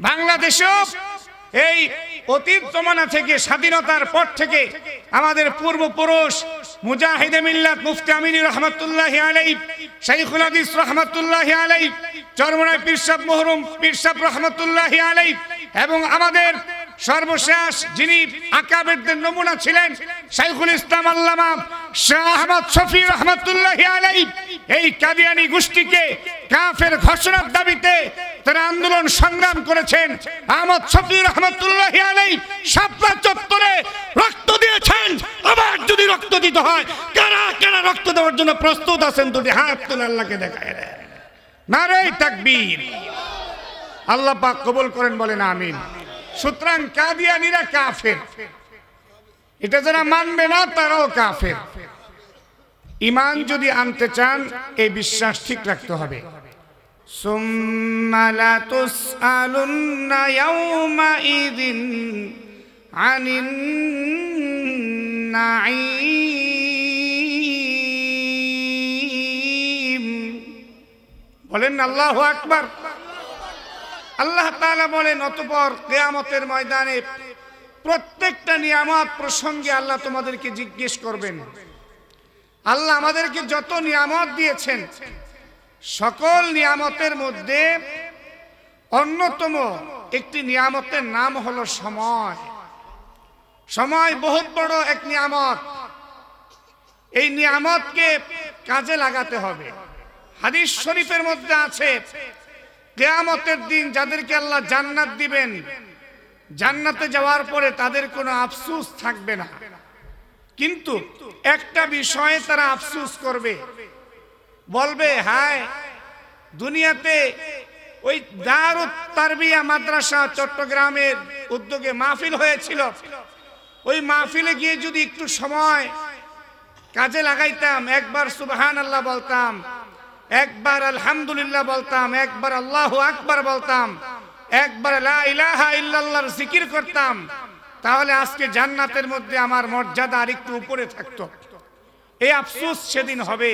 বাংলাদেশেও এই অতীত জমানা থেকে স্বাধীনতার পর থেকে আমাদের পূর্বপুরুষ মুজাহিদে মিল্লাত মুফতি আমিনী রহমাতুল্লাহি আলাইহি, শাইখুল হাদিস রহমাতুল্লাহি আলাইহি, চরমনাই পীর সাহেব মহরুম পীর সাহেব রহমাতুল্লাহি আলাইহি এবং আমাদের সর্বশেষ যিনি আকাবেরদের নমুনা ছিলেন শাইখুল ইসলাম আল্লামা শাহ আহমদ শফি রহমাতুল্লাহি আলাইহি, এই কাদিয়ানি গোষ্ঠীকে কাফের ঘোষণার দাবিতে তারা আন্দোলন সংগ্রাম করেছেন। আহমদ শফি রহমাতুল্লাহি আলাইহি শাপলা চত্বরে রক্ত দিয়েছেন। আবার যদি রক্ত দিতে হয়, কারা কারা রক্ত দেওয়ার জন্য প্রস্তুত আছেন? দুটি হাত তুলে আল্লাহকে দেখায় দেন। নারে তাকবীর। আল্লাহ পাক কবুল করেন, বলেন আমিন। সুতরাং কাদিয়ানীরা কাফের, এটা যারা মানবে না তারাও কাফের। ঈমান যদি আনতে চান এই বিশ্বাস ঠিক রাখতে হবে। সুম্মা লা তুসআলুন্না ইয়াওমাইযিন আনিন নাঈম। বলেন আল্লাহু আকবার। আল্লাহ তাআলা বলেন, অতঃপর কিয়ামতের ময়দানে প্রত্যেকটা নিয়ামত প্রসঙ্গে আল্লাহ তোমাদেরকে জিজ্ঞেস করবেন। আল্লাহ আমাদেরকে যত নিয়ামত দিয়েছেন সকল নিয়ামতের মধ্যে অন্যতম একটি নিয়ামতের নাম হলো সময়। সময় বহুত বড় এক নিয়ামত। এই নিয়ামতকে কাজে লাগাতে হবে। হাদিস শরীফের মধ্যে আছে, কিয়ামতের দিন যাদেরকে আল্লাহ জান্নাত দিবেন, জান্নাতে যাওয়ার পরে তাদের কোনো আফসোস থাকবে না, কিন্তু একটা বিষয়ে তারা আফসোস করবে, বলবে হায় দুনিয়াতে ওই দারুত তারবিয়া মাদ্রাসা চট্টগ্রামের উদ্যোগে মাহফিল হয়েছিল, ওই মাহফিলে গিয়ে যদি একটু সময় কাজে লাগাইতাম, একবার সুবহানাল্লাহ বলতাম, একবার আলহামদুলিল্লাহ বলতাম, একবার আল্লাহু আকবার বলতাম, একবার লা ইলাহা ইল্লাল্লাহর জিকির করতাম, তাহলে আজকে জান্নাতের মধ্যে আমার মর্যাদা আরেকটু উপরে থাকতো। এই আফসোস সেদিন হবে।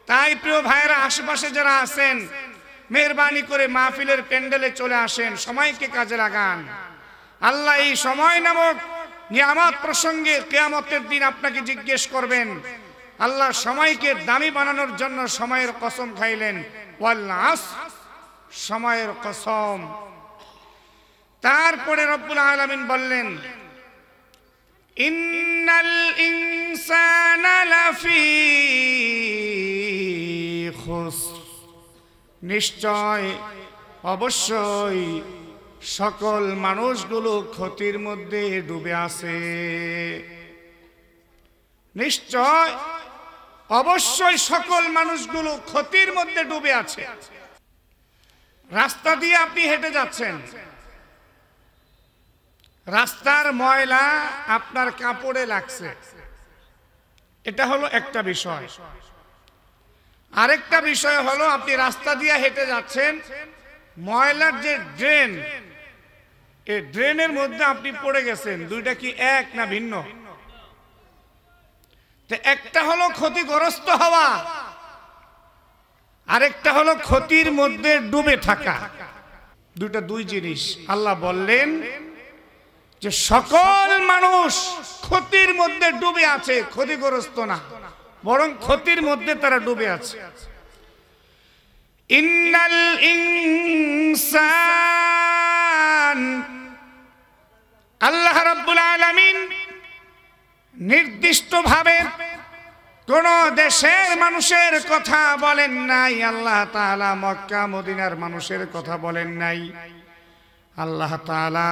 তাই প্রিয় ভাইয়েরা, আশেপাশে যারা আছেন মেহেরবানি করে মাহফিলের প্যান্ডেলে চলে আসেন, সময়কে কাজে লাগান। আল্লাহ এই সময় নামক নিয়ামত প্রসঙ্গে কিয়ামতের দিন আপনাকে জিজ্ঞেস করবেন। আল্লাহ সময়কে দামি বানানোর জন্য সময়ের কসম খাইলেন, ওয়াল আসর, সময়ের কসম। তারপরে রব্বুল আলামিন বললেন, ইন্নাল ইনসানা লাফি খুসর, নিশ্চয় অবশ্যই সকল মানুষগুলো ক্ষতির মধ্যে ডুবে আছে। নিশ্চয় অবশ্যই সকল মানুষগুলো ক্ষতির মধ্যে ডুবে আছে। রাস্তা দিয়ে আপনি হেঁটে যাচ্ছেন, রাস্তার ময়লা আপনার কাপড়ে লাগছে, এটা হলো একটা বিষয়। আরেকটা বিষয় হলো আপনি রাস্তা দিয়ে হেঁটে যাচ্ছেন, ময়লার যে ড্রেন, এই ড্রেনের মধ্যে আপনি পড়ে গেছেন। দুইটা কি এক না ভিন্ন? একটা হলো ক্ষতিগ্রস্ত হওয়া, আরেকটা হলো ক্ষতির মধ্যে ডুবে থাকা। দুইটা দুই জিনিস। আল্লাহ বললেন যে সকল মানুষ ক্ষতির মধ্যে ডুবে আছে, ক্ষতিগ্রস্ত না, বরং ক্ষতির মধ্যে তারা ডুবে আছে। ইন্নাল ইনসান, আল্লাহ রাব্বুল আলামিন নির্দিষ্টভাবে কোন দেশের মানুষের কথা বলেন নাই। আল্লাহ তাআলা মক্কা মদিনার মানুষের কথা বলেন নাই। আল্লাহ তাআলা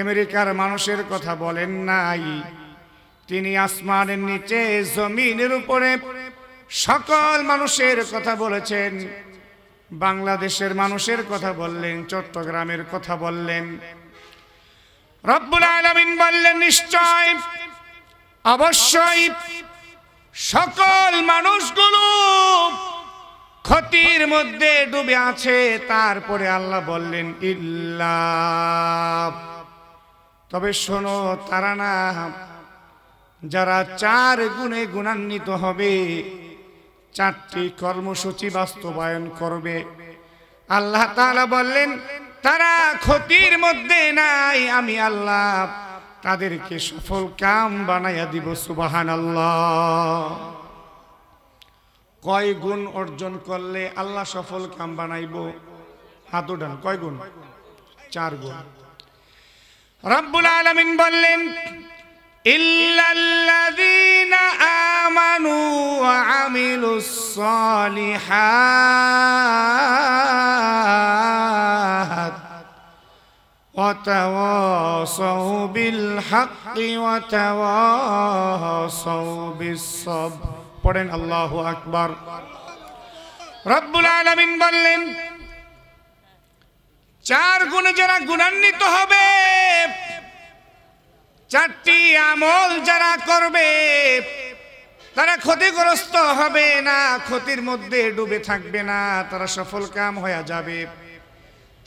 আমেরিকার মানুষের কথা বলেন নাই। তিনি আসমানের নিচে জমিনের উপরে সকল মানুষের কথা বলেছেন। বাংলাদেশের মানুষের কথা বললেন, চট্টগ্রামের কথা বললেন। রব্বুল আলামিন বললেন, নিশ্চয় অবশ্যই সকল মানুষগুলো ক্ষতির মধ্যে ডুবে আছে। তারপরে আল্লাহ বললেন, ইল্লা, তবে শোনো, তারা না যারা 4 গুণে গুণান্বিত হবে, 4টি কর্মসূচি বাস্তবায়ন করবে। আল্লাহ তাআলা বললেন, তারা ক্ষতির মধ্যে নাই, আমি আল্লাহ তাদেরকে সফল কাম বানাইয়া দিব। সুবহানাল্লাহ। কয় গুণ অর্জন করলে আল্লাহ সফল কাম বানাইব? হাত উঠান। কয় গুণ? 4 গুণ। রব্বুল আলামিন বললেন, ইল্লাল্লাযীনা আমানু ওয়া আমিলুস সালিহাত ওয়া তাওয়াসাউ বিল হাক্কি ওয়া তাওয়াসাউ বিস সাবর। পড়েন আল্লাহু আকবার। রব্বুল আলামিন বললেন, 4 গুণে যারা গুণান্বিত হবে, 4টি আমল যারা করবে, তারা ক্ষতিগ্রস্ত হবে না, ক্ষতির মধ্যে ডুবে থাকবে না, তারা সফল কাম হয়ে যাবে।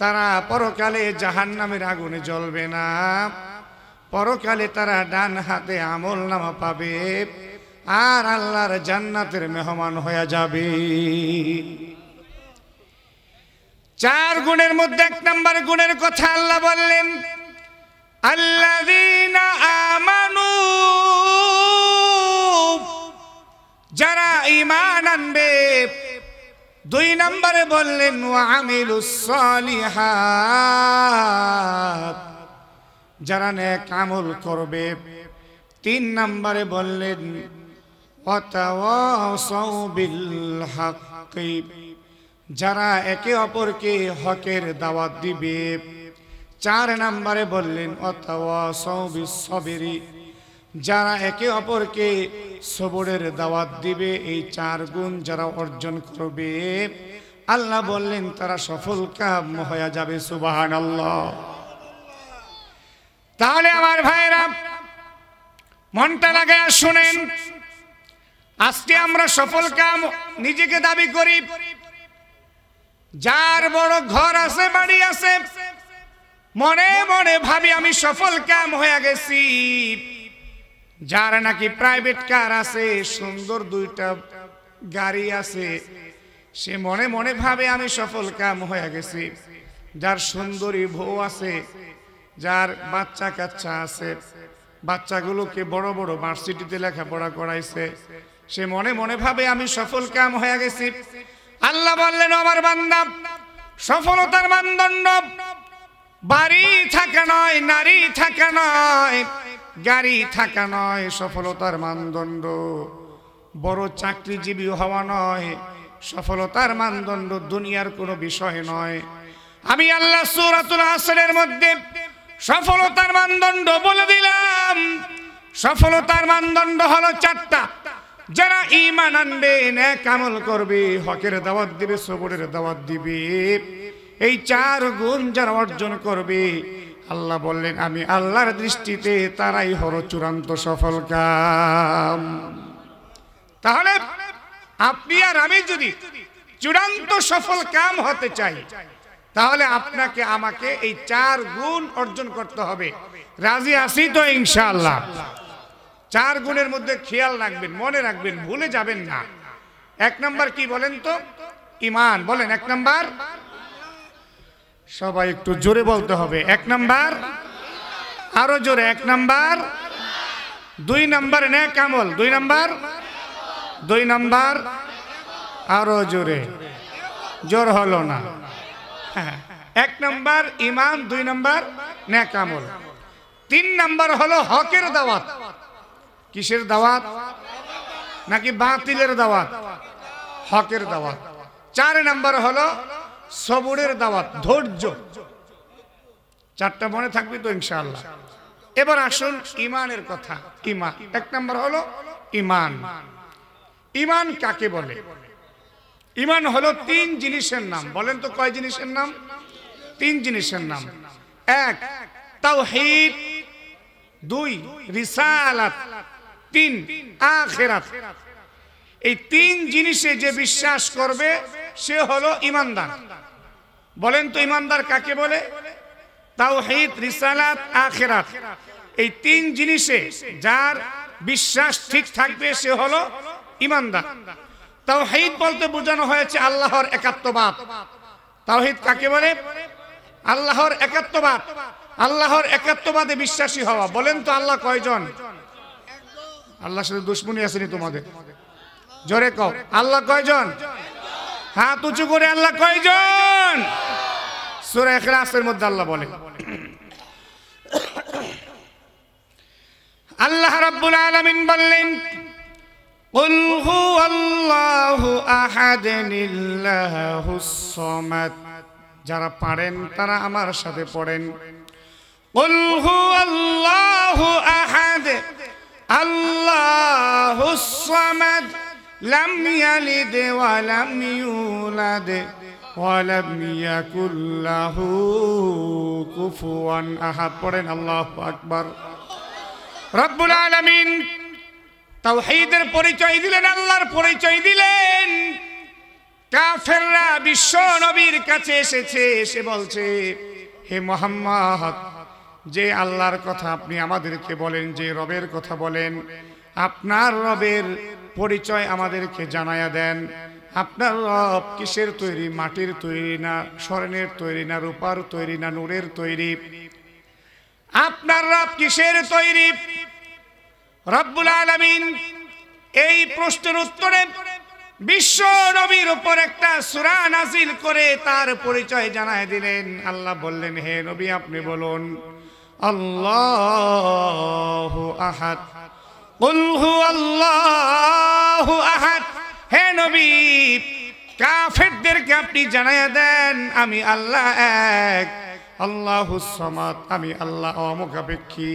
তারা পরকালে জাহান্নামের আগুনে জ্বলবে না, পরকালে তারা ডান হাতে আমল নামা পাবে আর আল্লাহর জান্নাতের মেহমান হয়ে যাবে। 4 গুণের মধ্যে 1 নম্বর গুণের কথা আল্লাহ বললেন, আল্লাযীনা আমানু, যারা ঈমান আনবে। 2 নম্বরে বললেন ওয়া আমিলুস সালিহাত, যারা নেক আমল করবে। 3 নম্বরে বললেন ওয়া তাওয়াসাউ বিল হাক্কি, যারা একে অপরকে হকের দাওয়াত দিবে। 4 নম্বরে বললেন ওয়া তাওয়াসাউ বিস সাবরি, যারা একে অপরকে সবরের দাওয়াত দিবে। এই 4 গুণ যারা অর্জন করবে, আল্লাহ বললেন তারা সফল কাম হয়ে যাবে। সুবহানাল্লাহ। তাহলে আমার ভাইরা মনটা লাগায়া শুনেন, আজকে আমরা সফল কাম নিজেকে দাবি করি। যার বড় ঘর আছে, বাড়ি আছে, মনে মনে ভাবি আমি সফল কাম হয়ে গেছি। যার নাকি প্রাইভেট কার আছে, সুন্দর 2টা গাড়ি আছে, সে মনে মনে ভাবে আমি সফল কাম হয়ে গেছি। যার সুন্দরী বউ আছে, যার বাচ্চা কাচ্চা আছে, বাচ্চাগুলোকে বড় বড় ভার্সিটিতে লেখাপড়া করাইছে, সে মনে মনে ভাবে আমি সফল কাম হয়ে গেছি। আল্লাহ বললেন, আমার বান্দা, সফলতার মানদণ্ড বাড়ি থাকা নয়, নারী থাকা নয়, গাড়ি থাকা নয়। সফলতার মানদণ্ড বড় চাকরিজীবী হওয়া নয়। সফলতার মানদণ্ড দুনিয়ার কোনো বিষয় নয়। আমি আল্লাহ সূরাতুল আসরের মধ্যে সফলতার মানদণ্ড বলে দিলাম। সফলতার মানদণ্ড হলো 4টা। যারা ঈমান আনবে, নেক আমল করবে, হকের দাওয়াত দিবে, সবরের দাওয়াত দিবে, এই 4 গুণ যারা অর্জন করবে, আল্লাহ বললেন আমি আল্লাহর দৃষ্টিতে তারাই হলো চূড়ান্ত সফল কাম। তাহলে আপনি আর আমি যদি চূড়ান্ত সফল কাম হতে চাই, তাহলে আপনাকে আমাকে এই 4 গুণ অর্জন করতে হবে। রাজি আছি তো ইনশাআল্লাহ? 4 গুণের মধ্যে খেয়াল রাখবেন, মনে রাখবেন, ভুলে যাবেন না। 1 নাম্বার কি বলেন তো? ঈমান। বলেন 1 নাম্বার। সবাই একটু জোরে বলতে হবে। 1 নাম্বার, আরো জোরে। 1 নাম্বার। 2 নাম্বার নেক আমল। 2 নাম্বার। 2 নাম্বার, আরো জোরে। জোর হলো না। 1 নাম্বার ঈমান, 2 নাম্বার নেক আমল, 3 নাম্বার হলো হকের দাওয়াত। কিসের দাওয়াত? নাকি বাতিলের দাওয়াত? হকের দাওয়াত। 4 নাম্বার হলো সবরের দাওয়াত, ধৈর্য। 4টা মনে থাকবে তো ইনশাআল্লাহ? এবার আসুন ঈমানের কথা। ঈমান 1 নাম্বার হলো ঈমান। ঈমান কাকে বলে? ঈমান হলো 3 জিনিসের নাম। বলেন তো কয় জিনিসের নাম? 3 জিনিসের নাম। 1 তাওহীদ, 2 রিসালাত, 3 আখিরাত। এই 3 জিনিসে যে বিশ্বাস করবে সে হলো ঈমানদার। বলেন তো ঈমানদার কাকে বলে? তাওহীদ, রিসালাত, আখিরাত, এই 3 জিনিসে যার বিশ্বাস ঠিক থাকবে সে হলো ঈমানদার। তাওহীদ বলতে বোঝানো হয়েছে আল্লাহর একাত্মবাদ। তাওহীদ কাকে বলে? আল্লাহর একাত্মবাদ, আল্লাহর একাত্মবাদে বিশ্বাসী হওয়া। বলেন তো আল্লাহ কয়জন? আল্লাহর সাথে দুশ্মনী আসেনি তোমাদের? জোরে কও, আল্লাহ কয়জন? হাত উঁচু করে আল্লাহ কয়জন? সূরা ইখলাসের মধ্যে আল্লাহ বলেন, আল্লাহ রাব্বুল আলামিন বললেন, কুল হুয়াল্লাহু আহাদ লিল্লাহুস সামাদ। যারা পারেন তারা আমার সাথে পড়েন, কুল হুয়াল্লাহু আহাদ আল্লাহুস সামাদ লাম ইয়ালিদ ওয়া লাম ইউলাদ ওয়া লাম ইয়াকুল লাহু কুফুয়ান আহাদ। পড়েন আল্লাহু আকবার। রব্বুল আলামিন তাওহীদের পরিচয় দিলেন, আল্লাহর পরিচয় দিলেন। কাফেররা বিশ্ব নবীর কাছে এসেছে, এসে বলছে, হে মুহাম্মদ, যে আল্লাহর কথা আপনি আমাদেরকে বলেন, যে রবের কথা বলেন, আপনার রবের পরিচয় আমাদেরকে জানায়া দেন। আপনার রব কিসের তৈরি? মাটির তৈরি না স্বর্ণের তৈরি না রূপার তৈরি না নূরের তৈরি? আপনার রব কিসের তৈরি? রব্বুল আলামিন এই প্রশ্নের উত্তরে বিশ্ব নবীর উপর একটা সূরা নাযিল করে তার পরিচয় জানায় দিলেন। আল্লাহ বললেন, হে নবী আপনি বলুন, আল্লাহু আহাদ, কুল হুয়াল্লাহু আহাদ। হে নবী, কাফেরদেরকে আপনি জানায়া দেন, আমি আল্লাহ এক, আল্লাহুস সামাদ, আমি আল্লাহ অমুখাপেক্ষী,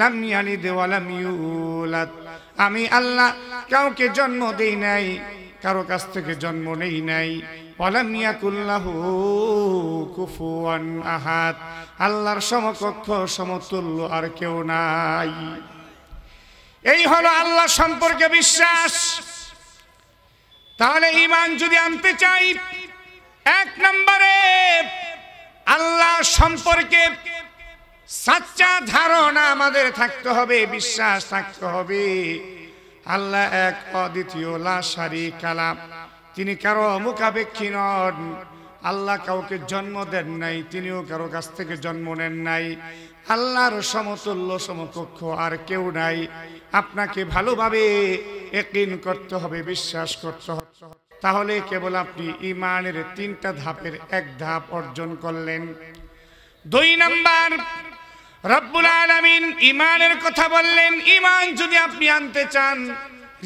লাম ইয়ালিদ ওয়া লাম ইউলাদ, আমি আল্লাহ কাউকে জন্ম দেই নাই, কারো কাছ থেকে জন্ম নেই নাই, ওয়া লাম ইয়াকুল লাহু কুফুয়ান আহাদ, আল্লাহর সমকক্ষ সমতুল্য আর কেউ নাই। এই হলো আল্লাহ সম্পর্কে বিশ্বাস। তাহলে ঈমান যদি আনতে চাই, এক নম্বরে আল্লাহ সম্পর্কে সচ্চা ধারণা আমাদের থাকতে হবে, বিশ্বাস থাকতে হবে। আল্লাহ এক, অদ্বিতীয়, লা শারীকা লাহু, তিনি কারো মুখাপেক্ষী নন। আল্লাহ কাউকে জন্ম দেন নাই, তিনিও কারো কাছ থেকে জন্ম নেন নাই। আল্লাহর সমতুল্য সমকক্ষ আর কেউ নাই। আপনাকে ভালোভাবে ইয়াকিন করতে হবে, বিশ্বাস করতে হবে। তাহলে কেবল আপনি ঈমানের 3টা ধাপের এক ধাপ অর্জন করলেন। 2 নাম্বার, রব্বুল আলামিন ঈমানের কথা বললেন। ঈমান যদি আপনি আনতে চান,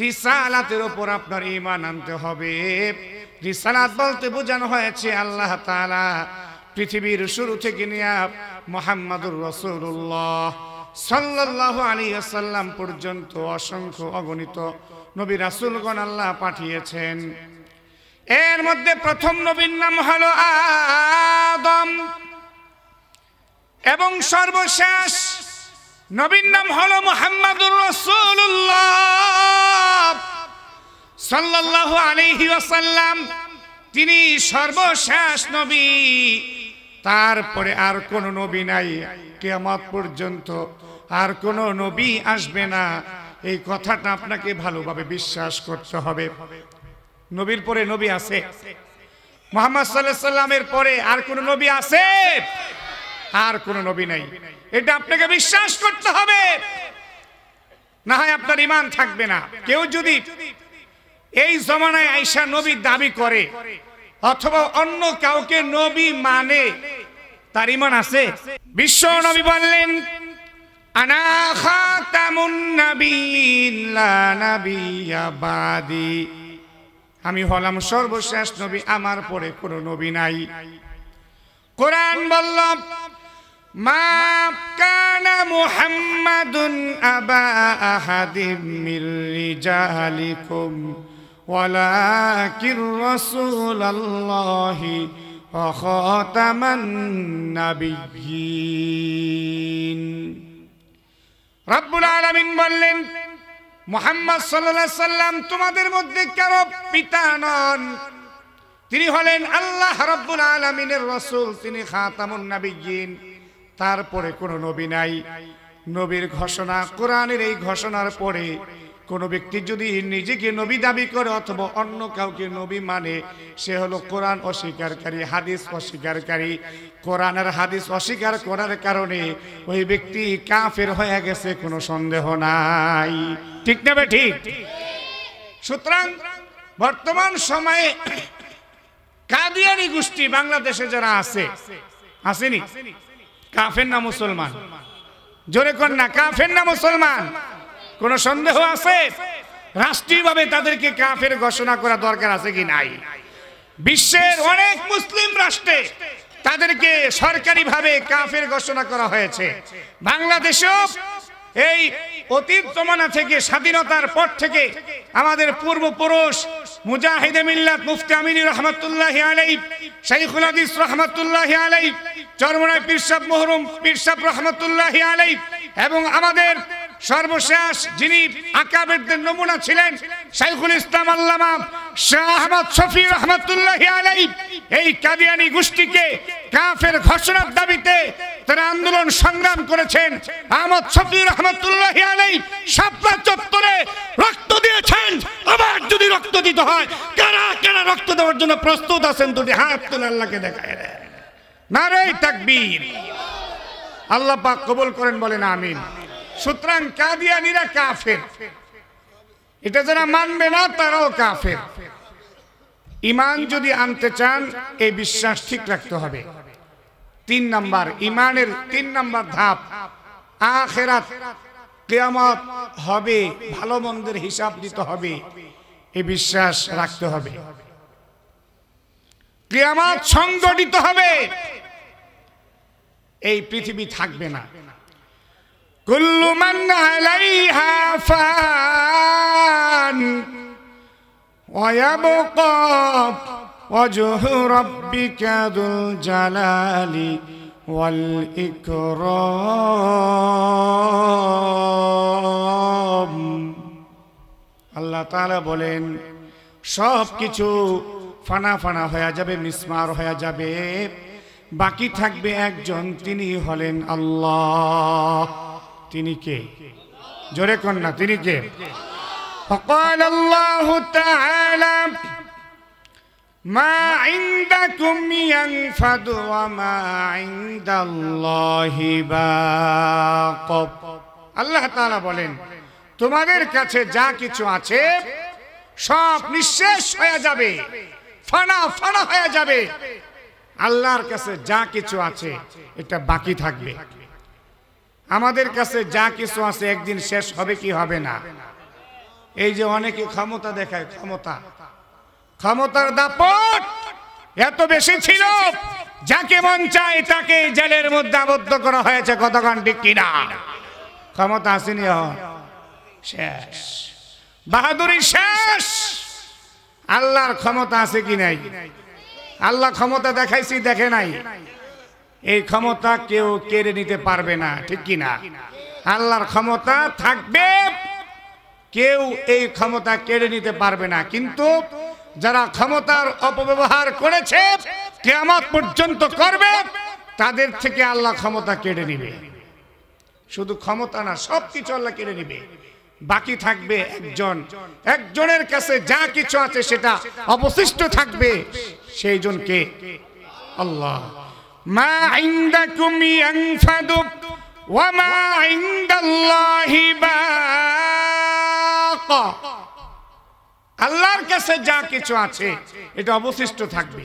রিসালাতের উপর আপনার ঈমান আনতে হবে। রিসালাত বলতে বোঝানো হয়েছে আল্লাহ তাআলা পৃথিবীর শুরু থেকে নিয়ে মুহাম্মাদুর রাসূলুল্লাহ সাল্লাল্লাহু আলাইহি ওয়াসাল্লাম পর্যন্ত অসংখ্য অগণিত নবী রাসূলগণ আল্লাহ পাঠিয়েছেন। এর মধ্যে প্রথম নবীর নাম হলো আদম এবং সর্বশেষ নবীর নাম হলো মুহাম্মাদুর রাসূলুল্লাহ সাল্লাল্লাহু আলাইহি ওয়াসাল্লাম। তিনি সর্বশেষ নবী, তারপরে আর কোন নবী নাই, কিয়ামত পর্যন্ত আর কোন নবী আসবে না। এই কথাটা আপনাকে ভালোভাবে বিশ্বাস করতে হবে। নবীর পরে নবী আছে, মুহাম্মদ সাল্লাল্লাহু আলাইহি ওয়াসাল্লামের পরে আর কোন নবী আছে? আর কোন নবী নাই। এটা আপনাকে বিশ্বাস করতে হবে, না হয় আপনার ঈমান থাকবে না। কেউ যদি এই জমানায় আয়েশা নবী দাবি করে অথবা অন্য কাউকে নবী মানে, তার ঈমান আছে? বিশ্ব নবী বললেন, আনা খাতামুন নাবিয়্যিন লা নাবিয়্যা বাদি, আমি হলাম সর্বশেষ নবী, আমার পরে কোনো নবী নাই। কোরআন বলল, মা কানা মুহাম্মাদুন আবা আহাদিম মির রিজালিকুম ওয়ালাকির রাসূলুল্লাহি ওয়া খাতামান নাবিয়্যিন। রব্বুল আলামিন বললেন, মুহাম্মদ সাল্লাল্লাহু আলাইহি সাল্লাম তোমাদের মধ্যে কারো পিতা নন, তিনি হলেন আল্লাহ রাব্বুল আলামিনের রাসূল, তিনি খাতামুন নাবিয়্যিন, তারপরে কোনো নবী নাই। নবীর ঘোষণা, কোরআনের এই ঘোষণার পরে কোন ব্যক্তি যদি নিজেকে নবী দাবি করে অথবা অন্য কাউকে নবী মানে, সে হলো কোরআন অস্বীকারী, হাদিস অস্বীকারী। কোরআন আর হাদিস অস্বীকার করার কারণে ওই ব্যক্তি কাফের হয়ে গেছে, কোনো সন্দেহ নাই। ঠিক না ঠিক? সুতরাং বর্তমান সময়ে কাদিয়ানি গোষ্ঠী বাংলাদেশে যারা আছে, আসেনি? কাফের না মুসলমান? জোরে কর না, কাফের না মুসলমান? কোন সন্দেহ আছে? রাষ্ট্রীয়ভাবে তাদেরকে কাফের ঘোষণা করা দরকার আছে কি নাই? বিশ্বের অনেক মুসলিম রাষ্ট্রে তাদেরকে সরকারিভাবে কাফের ঘোষণা করা হয়েছে। বাংলাদেশেও এই অতীত জমানা থেকে, স্বাধীনতার পর থেকে আমাদের পূর্বপুরুষ মুজাহিদে মিল্লাত মুফতি আমিনী রহমাতুল্লাহি আলাইহি, শাইখুল হাদিস রহমাতুল্লাহি আলাইহি, চরমনাই পীর সাহেব মহরুম পীর সাহেব রহমাতুল্লাহি আলাইহি এবং আমাদের সর্বশেষ যিনি আকাবেরদের নমুনা ছিলেন শাইখুল ইসলাম আল্লামা শাহ আহমদ শফি রহমাতুল্লাহি আলাইহি, এই কাদিয়ানি গোষ্ঠীকে কাফের ঘোষণার দাবিতে তারা আন্দোলন সংগ্রাম করেছেন। আহমদ শফি রহমাতুল্লাহি আলাইহি শাপলা চত্বরে রক্ত দিয়েছেন। আবার যদি রক্ত দিতে হয়, কারা কারা রক্ত দেওয়ার জন্য প্রস্তুত আছেন? দুটি হাত তুলে আল্লাহকে দেখায় দেন। নারে তাকবীর! আল্লাহ পাক কবুল করেন, বলেন আমিন। সুতরাং কাদিয়ানীরা কাফের, এটা যারা মানবে না তারাও কাফের। ঈমান যদি আনতে চান, এই বিশ্বাস ঠিক রাখতে হবে। 3 নাম্বার, ঈমানের 3 নাম্বার ধাপ, আখিরাত, কিয়ামত হবে, ভালো মন্দের হিসাব দিতে হবে, এই বিশ্বাস রাখতে হবে। কিয়ামত সংগঠিত হবে, এই পৃথিবী থাকবে না। কুল্লু মান আলাইহা ফান ওয়া ইয়াবকা ওয়াজহু রাব্বিকা যুল জালালি ওয়াল ইকরাম। আল্লাহ তাআলা বলেন, সব কিছু ফানা ফানা হয়ে যাবে, মিসমার হয়ে যাবে, বাকি থাকবে একজন, তিনি হলেন আল্লাহ। তিনি কে? জোরে কন্যা, তিনি কে? فقال الله تعالى ما عندكم ينفد وما عند الله باق। আল্লাহ তাআলা বলেন, তোমাদের কাছে যা কিছু আছে সব নিঃশেষ হয়ে যাবে, ফানা ফানা হয়ে যাবে। আল্লাহর কাছে যা কিছু আছে এটা বাকি থাকবে। আমাদের কাছে যা কিছু আছে একদিন শেষ হবে কি হবে না? এই যে অনেকে ক্ষমতা দেখায়, ক্ষমতার দাপট এত বেশি ছিল, যাকে মন চায় তাকে জেলের মধ্যে আবদ্ধ করা হয়েছে। কতক্ষণ ঠিক কিনা? ক্ষমতা আসেনি, শেষ, বাহাদুরি শেষ। আল্লাহর ক্ষমতা আছে কি নাই? আল্লাহ ক্ষমতা দেখাইছি, দেখে নাই? এই ক্ষমতা কেউ কেড়ে নিতে পারবে না, ঠিক কিনা? আল্লাহর ক্ষমতা থাকবে, কেউ এই ক্ষমতা কেড়ে নিতে পারবে না। কিন্তু যারা ক্ষমতার অপব্যবহার করেছে, কিয়ামত পর্যন্ত করবে, তাদের থেকে আল্লাহ ক্ষমতা কেড়ে নিবে। শুধু ক্ষমতা না, সবকিছু আল্লাহ কেড়ে নিবে। বাকি থাকবে একজন, একজনের কাছে যা কিছু আছে সেটা অবশিষ্ট থাকবে, সেই জনকে আল্লাহ। মা ইনদাকুম ইয়ানফাদু ওয়া মা ইনদাল্লাহি বাক। আল্লাহর কাছে যা কিছু আছে এটা অবশিষ্ট থাকবে।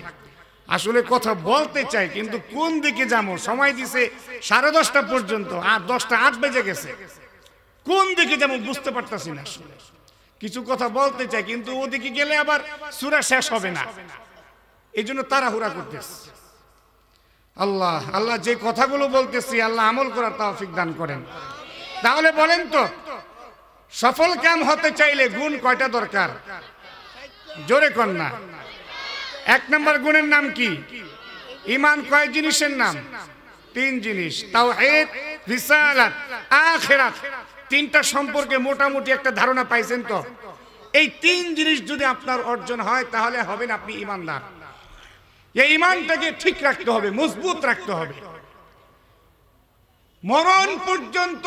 আসলে কথা বলতে চাই, কিন্তু কোন দিকে যাবো? সময় দিছে 10:30 পর্যন্ত, আর 10:08 বেজে গেছে। কোন দিকে যাবো বুঝতে পারতাছি না। কিছু কথা বলতে চাই, কিন্তু ওদিকে গেলে আবার সূরা শেষ হবে না, এই জন্য তাড়াহুড়া করতেছি। আল্লাহ আল্লাহ যে কথাগুলো বলতেছি, আল্লাহ আমল করার তৌফিক দান করেন। তাহলে বলেন তো, সফল কাম হতে চাইলে গুণ কয়টা দরকার? জোরে কর না। 1 নম্বর গুণের নাম কি? ঈমান। কয় জিনিসের নাম? 3 জিনিস, তাওহীদ, রিসালাত, আখিরাত। 3টা সম্পর্কে মোটামুটি একটা ধারণা পাইছেন তো? এই 3 জিনিস যদি আপনার অর্জন হয়, তাহলে হবেন আপনি ঈমানদার। এই ঈমানটাকে ঠিক রাখতে হবে, মজবুত রাখতে হবে। মরণ পর্যন্ত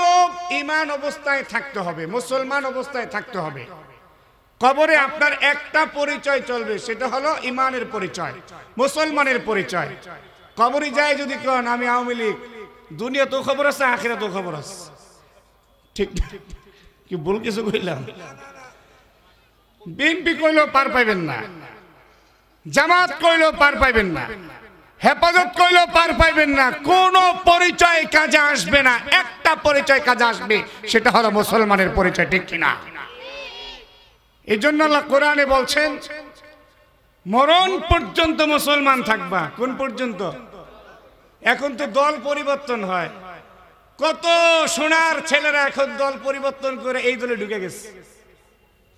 ঈমান অবস্থায় থাকতে হবে, মুসলমান অবস্থায় থাকতে হবে। কবরে আপনার একটা পরিচয় চলবে, সেটা হলো ঈমানের পরিচয়, মুসলমানের পরিচয়। কবরে যায় যদি কোন আমি আওয়ামী লীগ, দুনিয়া তো খবর আছে, আখিরা তো খবর আছে। ঠিক কি ভুল কিছু কইলাম? বিএনপি কইলেও পার পাইবেন না, জামাত কইলেও পার পাইবেন না, হেফাজত কইলেও পার পাইবেন না, কোন পরিচয় কাজে আসবে না। একটা পরিচয় কাজে আসবে, সেটা হলো মুসলমানের পরিচয়। ঠিক কিনা? এই জন্য আল্লাহ কোরআনে বলছেন মরণ পর্যন্ত মুসলমান থাকবা। কোন পর্যন্ত? এখন তো দল পরিবর্তন হয়, কত সোনার ছেলেরা এখন দল পরিবর্তন করে এই দলে ঢুকে গেছে।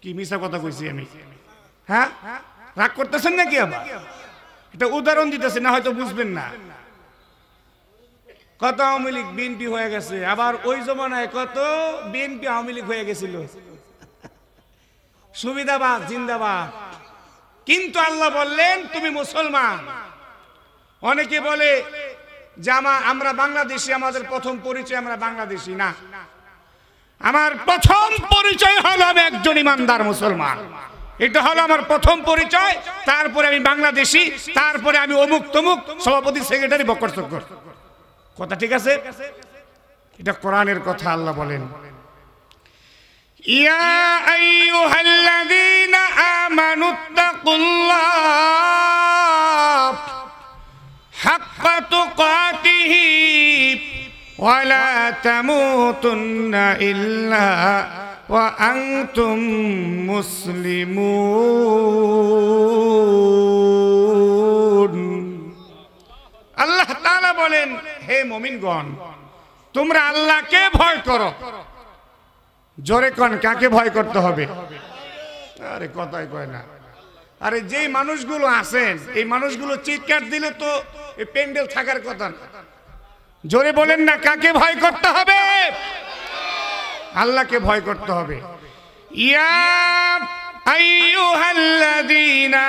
কি মিছা কথা কইছি আমি? হ্যাঁ, রাগ করতেছেন নাকি? আবার এটা উদাহরণ দিতেছে, না হয়তো বুঝবেন না। কত আওয়ামী লীগ বিএনপি হয়ে গেছে, আবার ওই জমানায় কত বিএনপি আওয়ামী লীগ হয়ে গেছিল। সুবিধাবাদ জিন্দাবাদ। কিন্তু আল্লাহ বললেন তুমি মুসলমান। অনেকে বলে যে আমরা বাংলাদেশি, আমাদের প্রথম পরিচয় আমরা বাংলাদেশি। না, আমার প্রথম পরিচয় হলো আমি একজন ইমানদার মুসলমান। এটা হলো আমার প্রথম পরিচয়। তারপরে আমি বাংলাদেশি, তারপরে আমি অমুক তমুক, সভাপতি, সেক্রেটারি, বকর চক্কর। কথা ঠিক আছে? এটা কোরআনের কথা। আল্লাহ বলেন ইয়া আইয়ুহাল্লাযীনা আমানুত্তাকুল্লাহ হাক্কা তুকাতিহি ওয়া লা তামুতুন্না ইল্লা ওয়া আনতুম মুসলিমুন। আল্লাহ তাআলা বলেন হে মুমিনগণ, তোমরা আল্লাহকে ভয় করো। জোরে কোন, কাকে ভয় করতে হবে? আরে কথাই কয় না। আরে যেই মানুষগুলো আছেন, এই মানুষগুলো চিৎকার দিলে তো এই প্যান্ডেল থাকার কথা না। জোরে বলেন না, কাকে ভয় করতে হবে? আল্লাহকে ভয় করতে হবে। ইয়া আইয়ুহাল্লাযীনা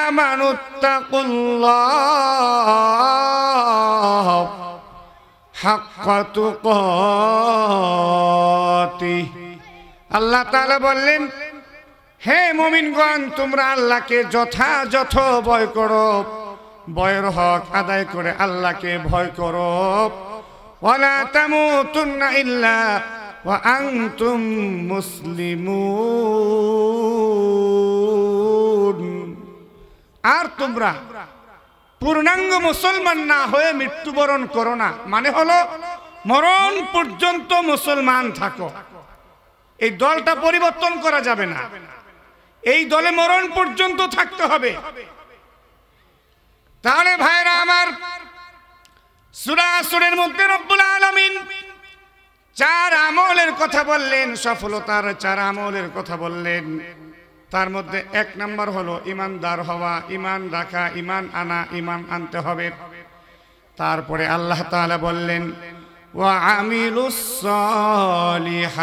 আমানুত্তাকুল্লাহ হাক্কা তুকাতিহি। আল্লাহ তাআলা বললেন হে মুমিনগণ, তোমরা আল্লাহকে যথাযথ ভয় করো, ভয়ের হক আদায় করে আল্লাহকে ভয় করো। ওয়ালা তামুতুন্না ইল্লা ওয়া আনতুম মুসলিমুন। আর তোমরা পূর্ণাঙ্গ মুসলমান না হয়ে মৃত্যুবরণ করো না। মানে হলো মরণ পর্যন্ত মুসলমান থাকো। এই দলটা পরিবর্তন করা যাবে না, এই দলে মরণ পর্যন্ত থাকতে হবে। তাহলে ভাইরা আমার, সূরা আসরের মধ্যে রব্বুল আলামিন 4 আমলের কথা বললেন, সফলতার 4 আমলের কথা বললেন। তার মধ্যে 1 নাম্বার হলো ইমানদার হওয়া, ঈমান রাখা, ঈমান আনা, ঈমান আনতে হবে। তারপরে আল্লাহ তাআলা বললেন ওয়া আমিলুস সলিহাত,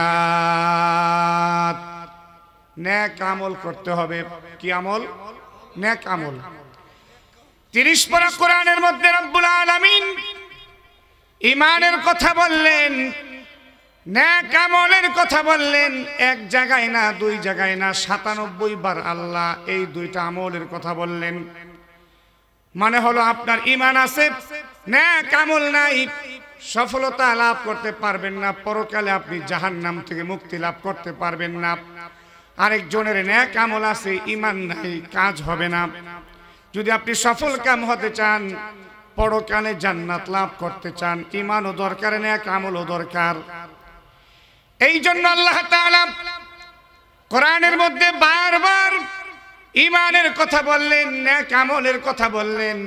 নেক আমল করতে হবে। কি আমল? নেক আমল। 30 পারা কোরআনের মধ্যে রব্বুল আলামিন ঈমানের কথা বললেন, নেক আমলের কথা বললেন। 1 জায়গায় না, 2 জায়গায় না, 97 বার আল্লাহ এই 2টা আমলের কথা বললেন। মানে হলো আপনার ঈমান আছে, নেক আমল নাই, সফলতা লাভ করতে পারবেন না, পরকালে আপনি জাহান্নাম থেকে মুক্তি লাভ করতে পারবেন না। আরেকজনের নেক আমল আছে, ঈমান নাই, কাজ হবে না। যদি আপনি সফল কাম হতে চান, পরকালে জান্নাত লাভ করতে চান, ঈমানও দরকার, নেক আমলও দরকার। এই জন্য আল্লাহ তাআলা কোরআনের মধ্যে বারবার ঈমানের কথা বললেন, নেক আমলের কথা বললেন।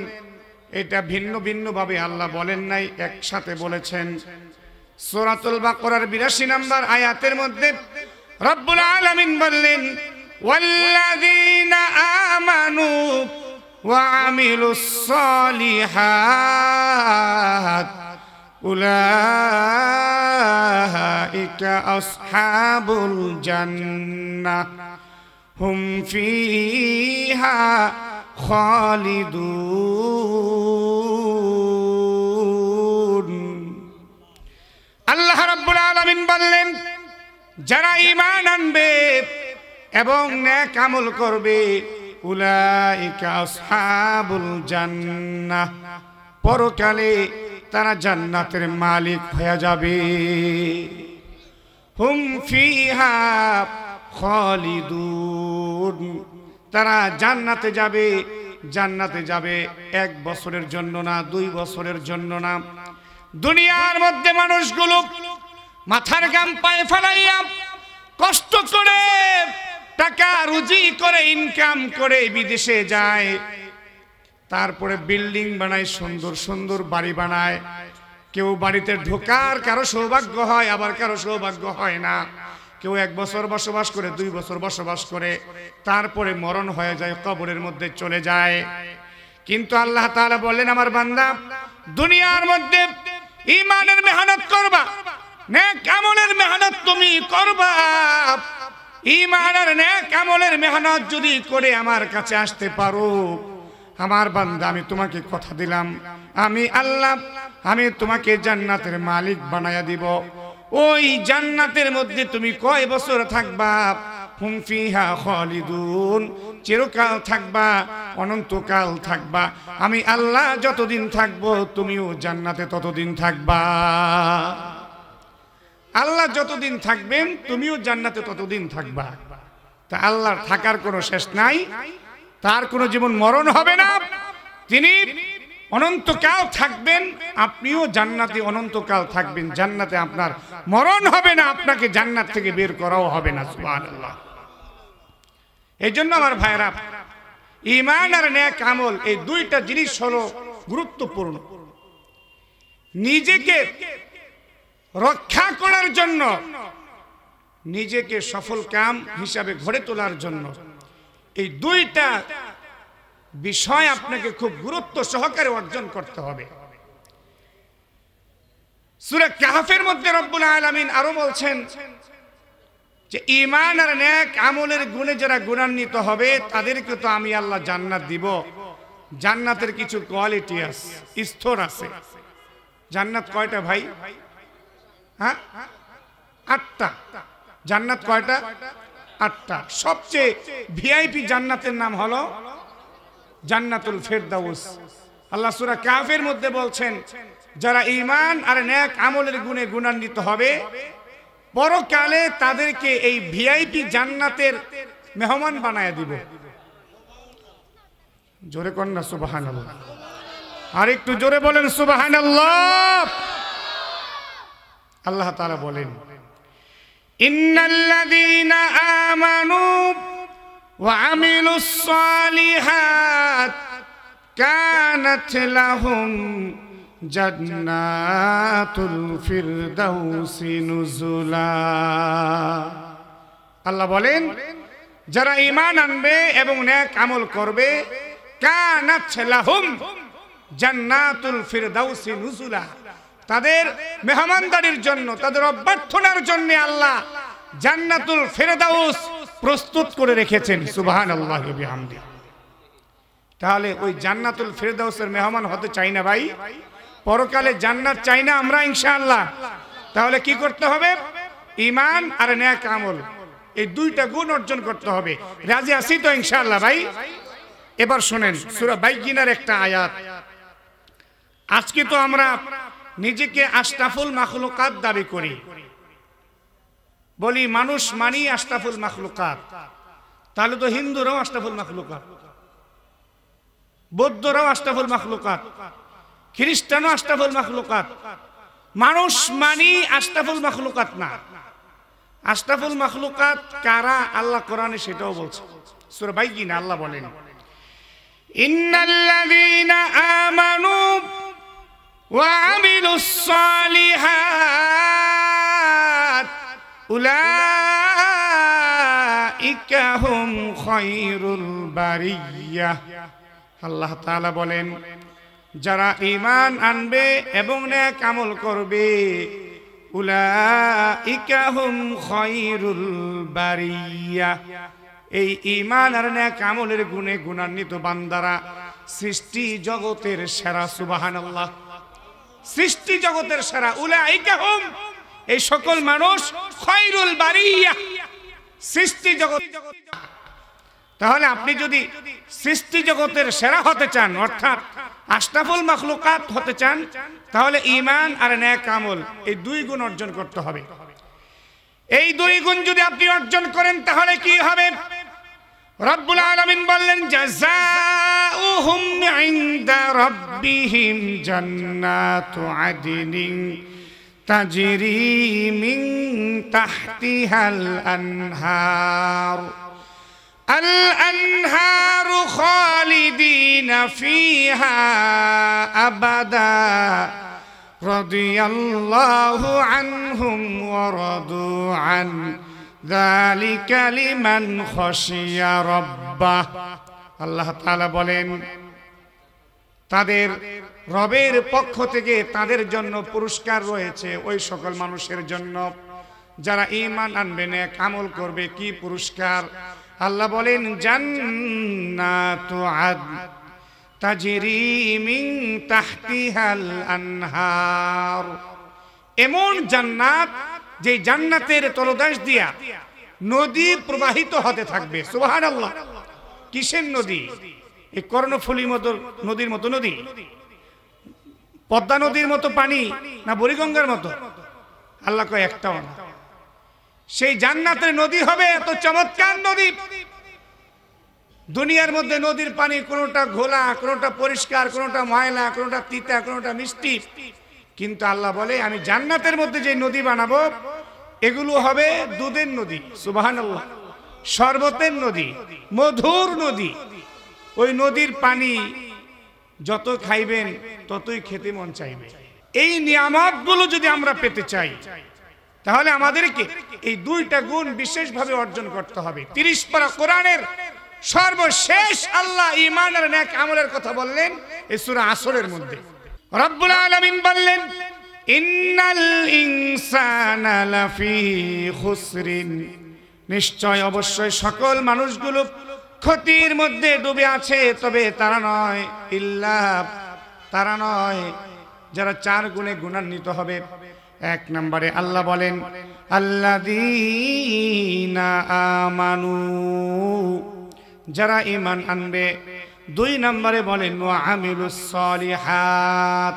এটা ভিন্ন ভিন্ন ভাবে আল্লাহ বলেন নাই, একসাথে বলেছেন। সূরাতুল বাকারার 82 নম্বর আয়াতের মধ্যে রব্বুল আলামিন বললেন ওয়াল্লাযীনা আমানু ওয়া আমিলুস সলিহাত উলাইকা আসহাবুল জান্নাহ হুম ফিহা খালিদুন। যারা ঈমান আনবে এবং নেক আমল করবে উলাইকা আসহাবুল জান্নাহ, পরকালে তারা জান্নাতের মালিক হয়ে যাবে। হুম ফিহা খালিদুন, তারা জান্নাতে যাবে। জান্নাতে যাবে 1 বছরের জন্য না, 2 বছরের জন্য না। দুনিয়ার মধ্যে মানুষগুলো মাথার ঘাম পায়ে ফেলাইয়া কষ্ট করে টাকা রুজি করে ইনকাম করে বিদেশে যায়, তারপরে বিল্ডিং বানায়, সুন্দর সুন্দর বাড়ি বানায়। কেউ বাড়িতে ঢোকার কারো সৌভাগ্য হয়, আবার কারো সৌভাগ্য হয় না। কেউ 1 বছর বসবাস করে, 2 বছর বসবাস করে, তারপরে মরণ হয়ে যায়, কবরের মধ্যে চলে যায়। কিন্তু আল্লাহ তাআলা বললেন, আমার বান্দা দুনিয়ার মধ্যে ঈমানের মেহনত করবা, নেক আমলের মেহনত তুমি করবা। ঈমান আর নেক আমলের মেহনত যদি করে আমার কাছে আসতে পারো, আমার বান্দা আমি তোমাকে কথা দিলাম, আমি আল্লাহ আমি তোমাকে জান্নাতের মালিক বানায়া দিব। ওই জান্নাতের মধ্যে তুমি কয় বছর থাকবা? হুম ফিহা খালিদুন, চিরকাল থাকবা, অনন্তকাল থাকবা। আমি আল্লাহ যতদিন থাকবো তুমিও জান্নাতে ততদিন থাকবা। আল্লাহ যতদিন থাকবেন তুমিও জান্নাতে ততদিন থাকবা। তা আল্লাহর থাকার কোনো শেষ নাই, তার কোনো জীবন মরণ হবে না, তিনি অনন্তকাল থাকবেন, আপনিও জান্নাতে অনন্তকাল থাকবেন। জান্নাতে আপনার মরণ হবে না, আপনাকে জান্নাত থেকে বের করাও হবে না। সুবহানাল্লাহ। এই জন্য আমার ভাইরা, ঈমান আর নেক আমল এই দুইটা জিনিস হলো গুরুত্বপূর্ণ। নিজেকে রক্ষা করার জন্য, নিজেকে সফল কাম হিসাবে গড়ে তোলার জন্য এই দুইটা বিষয় আপনাকে খুব গুরুত্ব সহকারে অর্জন করতে হবে। সূরা কাহফের মধ্যে রব্বুল আলামিন আরো বলছেন যে ঈমান আর নেক আমলের গুণে যারা গুণান্বিত হবে তাদেরকে তো আমি আল্লাহ জান্নাত দিব। জান্নাতের কিছু কোয়ালিটি আছে, স্তর আছে। জান্নাত কয়টা ভাই? হ্যাঁ, 8টা। জান্নাত কয়টা? 8টা। সবচেয়ে ভিআইপি জান্নাতের নাম হলো জান্নাতুল ফেরদাউস। আল্লাহ সূরা কাহফের মধ্যে বলছেন, যারা ঈমান আর নেক আমলের গুণে গুণান্বিত হবে পরকালে তাদেরকে এই ভিআইপি জান্নাতের মেহমান বানায় দিব। জোরে কোন না সুবহানাল্লাহ, আর একটু জোরে বলেন সুবহানাল্লাহ। আল্লাহ তাআলা বলেন, ইন্নাল্লাযীনা আমানু ওয়া আমিলুস সালিহাত কানাত লাহুম জান্নাতুল ফিরদাউসি নুজুলা। আল্লাহ বলেন, যারা ঈমান আনবে এবং নেক আমল করবে কানাত লাহুম জান্নাতুল ফিরদাউসি নুজুলা, তাদের মেহমানদারির জন্য, তাদের অভ্যর্থনার জন্য আল্লাহ জান্নাতুল ফিরদাউস প্রস্তুত করে রেখেছেন। সুবহানাল্লাহি ওয়া বিহামদিহি। তাহলে ওই জান্নাতুল ফিরদাউসের মেহমান হতে চাই না ভাই? পরকালে জান্নাত চাই না আমরা ইনশাআল্লাহ? তাহলে কি করতে হবে? ঈমান আর নেক আমল এই দুইটা গুণ অর্জন করতে হবে। রাজি আছি তো ইনশাআল্লাহ ভাই? এবার শুনেন সূরা বাইয়িনার একটা আয়াত। আজকে তো আমরা নিজেকে আশরাফুল মাখলুকাত দাবি করি, বলি মানুষ মানি আশরাফুল মাখলুকাত। তাহলে তো হিন্দুরাও আশরাফুল মাখলুকাত, বৌদ্ধরাও আশরাফুল মাখলুকাত, খ্রিস্টানও আশরাফুল মাখলুকাত। মানুষ মানি আশরাফুল মাখলুকাত না। আশরাফুল মাখলুকাত কারা আল্লাহ কোরআনে সেটাও বলছে। সূরা বাইয়িনা আল্লাহ বলেন, ইন্নাল্লাযীনা আমানু ওয়া আমিলুস সালিহাত উলাইকা হুম খায়রুল বারিয়াহ। আল্লাহ তাআলা বলেন, যারা ঈমান আনবে এবং নেক আমল করবে উলাইকা হুম খায়রুল বারিয়াহ, এই ঈমান আর নেক আমলের গুণে গুণান্বিত বান্দারা সৃষ্টি জগতের সেরা। সুবহানাল্লাহ। সৃষ্টি জগতের সেরা। উলাইকা হুম, এই সকল মানুষ খায়রুল বারিয়া, সৃষ্টি জগৎ। তাহলে আপনি যদি সৃষ্টি জগতের সেরা হতে চান, অর্থাৎ আশরাফুল মাখলুকাত হতে চান, তাহলে ঈমান আর নেক আমল এই দুই গুণ অর্জন করতে হবে। এই দুই গুণ যদি আপনি অর্জন করেন তাহলে কি হবে? রব্বুল আলামিন বললেন, জাযাউহুম ইনদা রাব্বিহিম জান্নাতু আদনিন তাজরি মিন তাহতিহাল আনহার الأنهار خالدين فيها أبدا رضي الله عنهم ورضوا عنه ذلك لمن خشي ربه। আল্লাহ তাআলা বলেন, তাদের রবের পক্ষ থেকে তাদের জন্য পুরস্কার রয়েছে ওই সকল মানুষের জন্য যারা ঈমান আনবে, নেক আমল করবে। কি পুরস্কার? আল্লাহ বলেন, জান্নাতু আদন তাজরি মিন তাহতিহাল আনহার, এমন জান্নাত যে জান্নাতের তলদেশ দিয়া নদী প্রবাহিত হতে থাকবে। সুবহানাল্লাহ। কিসের নদী? এই কর্ণফুলী মতো নদীর মতো নদী, পদ্মা নদীর মতো পানি, না বুড়িগঙ্গার মতো? আল্লাহ কয় একটাও না। সেই জান্নাতের নদী হবে এত চমৎকার নদী। দুনিয়ার মধ্যে নদীর পানি কোনোটা ঘোলা, কোনোটা পরিষ্কার, কোনোটা ময়লা, কোনোটা তিতা, কোনোটা মিষ্টি। কিন্তু আল্লাহ বলে, আমি জান্নাতের মধ্যে যে নদী বানাবো এগুলো হবে দুধের নদী। সুবহানাল্লাহ। শরবতের নদী, মধুর নদী। ওই নদীর পানি যত খাইবেন ততই খেতে মন চাইবে। এই নিয়ামতগুলো যদি আমরা পেতে চাই তাহলে আমাদেরকে এই দুইটা গুণ বিশেষভাবে অর্জন করতে হবে। 30 পারা কোরআনের সর্বশেষ আল্লাহ ঈমান আর নেক আমলের কথা বললেন এই সূরা আসরের মধ্যে। রব্বুল আলামিন বললেন, ইন্নাল ইনসানা লাফি খুসরিন, নিশ্চয় অবশ্যই সকল মানুষগুলো ক্ষতির মধ্যে ডুবে আছে, তবে তারা নয়, তারা নয় যারা 4 গুণে গুণান্বিত হবে। 1 নম্বরে আল্লাহ বলেন, আল্লাযীনা আমানু, যারা ঈমান আনবে। 2 নম্বরে বলেন, ওয়া আমিলুস সলিহাত,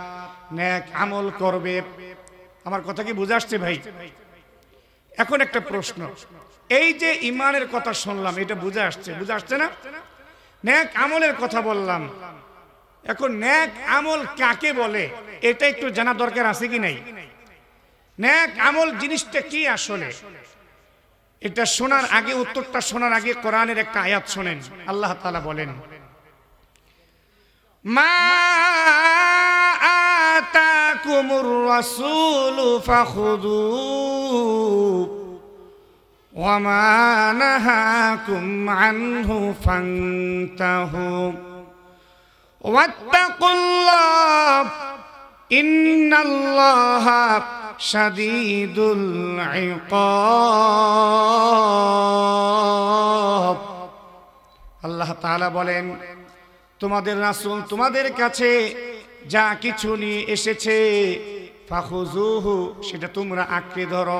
নেক আমল করবে। আমার কথা কি বুঝে আসছে ভাই? এখন একটা প্রশ্ন, এই যে ঈমানের কথা শুনলাম এটা বুঝে আসছে না? নেক আমলের কথা বললাম, এখন নেক আমল কাকে বলে এটা একটু জানা দরকার আছে কি নাই? নেক আমল জিনিসটা কি আসলে? এটা শোনার আগে, উত্তরটা শোনার আগে কোরআনের একটা আয়াত শোনেন। আল্লাহ তাআলা বলেন, মা আতাকুমুর রাসূলু ফাখুযুহু ওয়া মা নাহাকুম আনহু ফান্তাহু ওয়াত্তাকুল্লাহ ইন্নাল্লাহা শাদীদুল ইকাব। আল্লাহ তাআলা বলেন, তোমাদের রাসূল তোমাদের কাছে যা কিছু নিয়ে এসেছে ফাখুযুহু, সেটা তোমরা আঁকড়ে ধরো।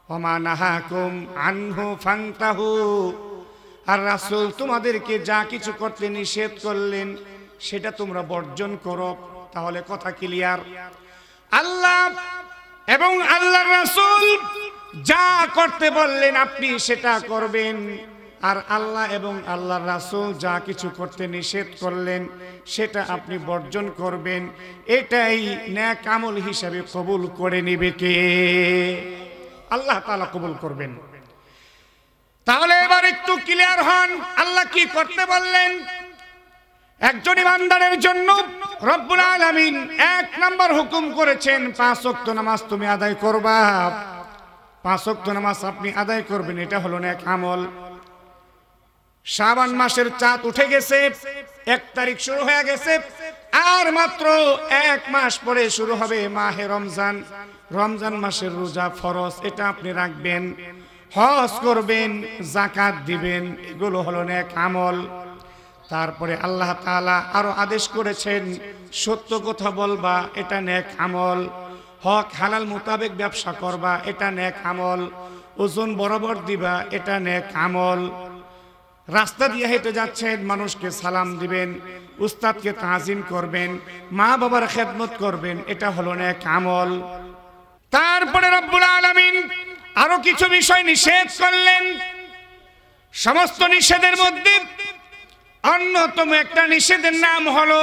ওয়া মা নাহাকুম আনহু ফান্তাহু, আর রাসূল তোমাদেরকে যা কিছু করতে নিষেধ করলেন সেটা তোমরা বর্জন করো। তাহলে কথা ক্লিয়ার। আল্লাহ এবং আল্লাহর রাসূল যা করতে বললেন আপনি সেটা করবেন, আর আল্লাহ এবং আল্লাহর রাসূল যা কিছু করতে নিষেধ করলেন সেটা আপনি বর্জন করবেন। এটাই নেক আমল হিসাবে কবুল করে নেবে কে? আল্লাহ তাআলা কবুল করবেন। তাহলে এবার একটু ক্লিয়ার হন, আল্লাহ কি করতে বললেন। একজন ইমানদারের জন্য রব্বুল আলামিন 1 নম্বর হুকুম করেছেন, 5 ওয়াক্ত নামাজ তুমি আদায় করবা। 5 ওয়াক্ত নামাজ আপনি আদায় করবেন, এটা হলো নেক আমল। শাবান মাসের চাঁদ উঠে গেছে, 1 তারিখ শুরু হয়ে গেছে, আর মাত্র 1 মাস পরে শুরু হবে মাহে রমজান। রমজান মাসের রোজা ফরজ, এটা আপনি রাখবেন। হজ করবেন, যাকাত দিবেন, এগুলো হলো নেক আমল। তারপরে আল্লাহ তাআলা আরো আদেশ করেছেন, সত্য কথা বলবা, এটা নেক আমল। হক হালাল মোতাবেক ব্যবসা করবা, এটা নেক আমল। ওজন বরাবর দিবা, এটা নেক আমল। রাস্তা দিয়ে হেঁটে যাচ্ছেন, মানুষকে সালাম দিবেন, উস্তাদকে তাজিম করবেন, মা বাবার খেদমত করবেন, এটা হলো নেক আমল। তারপরে রব্বুল আলামিন আরো কিছু বিষয় নিষেধ করলেন। সমস্ত নিষেধের মধ্যে অন্যতম একটা নিষেধের নাম হলো,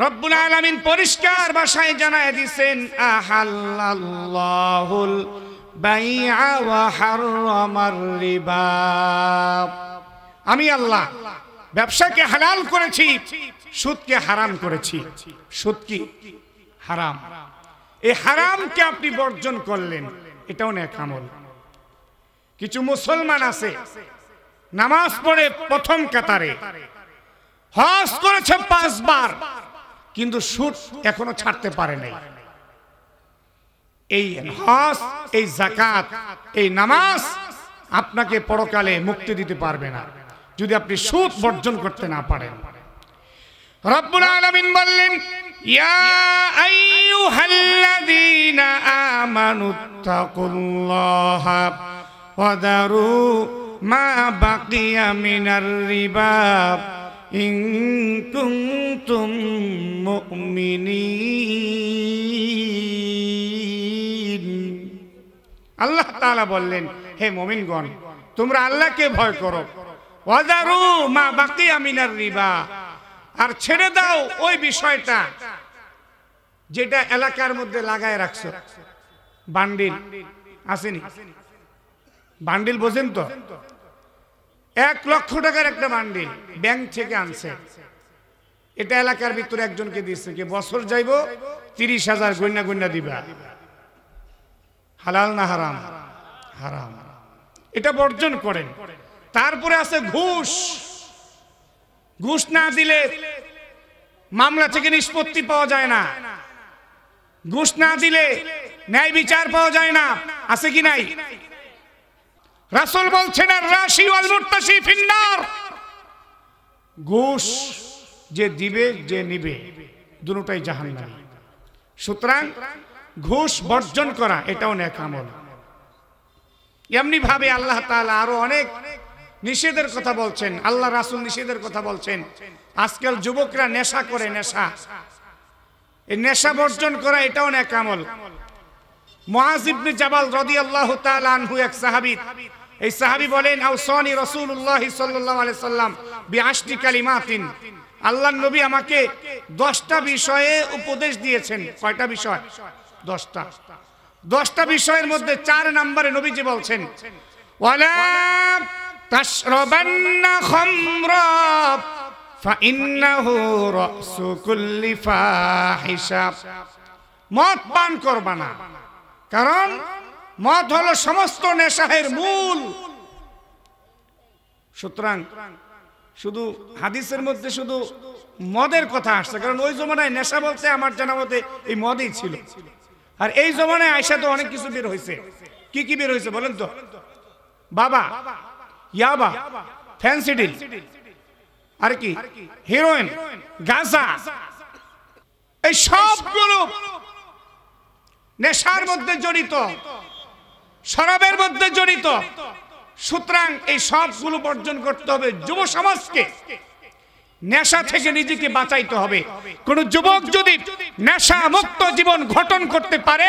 রব্বুল আলামিন পরিষ্কার ভাষায় জানায় দিয়েছেন, আহাল্লাল্লাহুল বাইআ ওয়া হাররামার রিবা। আমি আল্লাহ ব্যবসাকে হালাল করেছি, সুদকে হারাম করেছি। সুদ কি? হারাম। এই হারামকে আপনি বর্জন করলেন, এটাও নেক আমল। কিছু মুসলমান আছে নামাজ পড়ে প্রথম কাতারে, হজ করেছে 5 বার, কিন্তু সুদ এখনো ছাড়তে পারে নাই। এই হজ, এই যাকাত, এই নামাজ আপনাকে পরকালে মুক্তি দিতে পারবে না যদি আপনি সুদ বর্জন করতে না পারেন। রব্বুল আলামিন বললেন, ইয়া আইয়ুহাল্লাযীনা আমানুত্তাকুল্লাহা ওয়া দারু মা বাকিয়া মিনার রিবা ইন কুনতুম মুমিনিন। আল্লাহ তাআলা বললেন, হে মুমিনগণ, তোমরা আল্লাহকে ভয় করো। ওয়া দারু মা বাকিয়া মিনার রিবা, আর ছেড়ে দাও ওই বিষয়টা যেটা এলাকার মধ্যে লাগায় রাখছো। বান্ডিল আসেনি? বান্ডিল বোঝেন তো? 1 লক্ষ টাকার একটা বান্ডিল ব্যাংক থেকে আনছে, এটা এলাকার ভিতরে একজনকে দিচ্ছে, কি বছর যাইব 30,000 গন্যা গন্যা দিবা। হালাল না হারাম? হারাম। এটা বর্জন করেন। তারপরে আছে ঘুষ। ঘুষ না দিলে মামলা থেকে নিষ্পত্তি পাওয়া যায় না, ঘুষ না দিলে ন্যায় বিচার পাওয়া যায় না, আছে কি নাই? রাসূল বলছেন, আর রাশি ওয়াল মুরতাশি ফিন্নার। ঘুষ যে দিবে, যে নিবে, দুটোই জাহান্নামী। সুতরাং ঘুষ বর্জন করা এটাও নেক আমল। এমনি ভাবে আল্লাহ তাআলা আরো অনেক নিষেধের কথা বলছেন, আল্লাহ রাসূল নিষেধের কথা বলছেন। আজকাল যুবকরা নেশা করে, নেশা, এই নেশা বর্জন করা এটাও নেক আমল। মুআজ ইবনে জাবাল রাদিয়াল্লাহু তাআলা আনহু এক সাহাবী, এই সাহাবী বলেন, আওসানি রাসূলুল্লাহ সাল্লাল্লাহু আলাইহি সাল্লাম বিআশরি কালিমাতিন। আল্লাহর নবী আমাকে 10টা বিষয়ে উপদেশ দিয়েছেন। কয়টা বিষয়? 10টা। 10টা বিষয়ের মধ্যে 4 নম্বরে নবীজি বলছেন, ওয়ালা তাশরাবান্না খামরা ফাইন্নাহু রাসু কুল্লি ফাহিশা। মদ পান করবা না, কারণ মদ হলো সমস্ত নেশার মূল। সুতরাং শুধু হাদিসের মধ্যে শুধু মদের কথা আসছে, কারণ ওই জমানায় নেশা বলতে আমার জানা মতে এই মদই ছিল। আর এই জমানায় আয়সা তো অনেক কিছু বের হয়েছে। কি কি বের হয়েছে বলেন তো? বাবা, ইয়াবা, ফ্যান্সিডিল, আর কি হেরোইন, গাঁজা, এই সবগুলো নেশার মধ্যে জড়িত, শরাবের মধ্যে জড়িত। সুতরাং এই সবগুলো বর্জন করতে হবে। যুব সমাজকে নেশা থেকে নিজেকে বাঁচাইতে হবে। কোন যুবক যদি নেশা মুক্ত জীবন গঠন করতে পারে,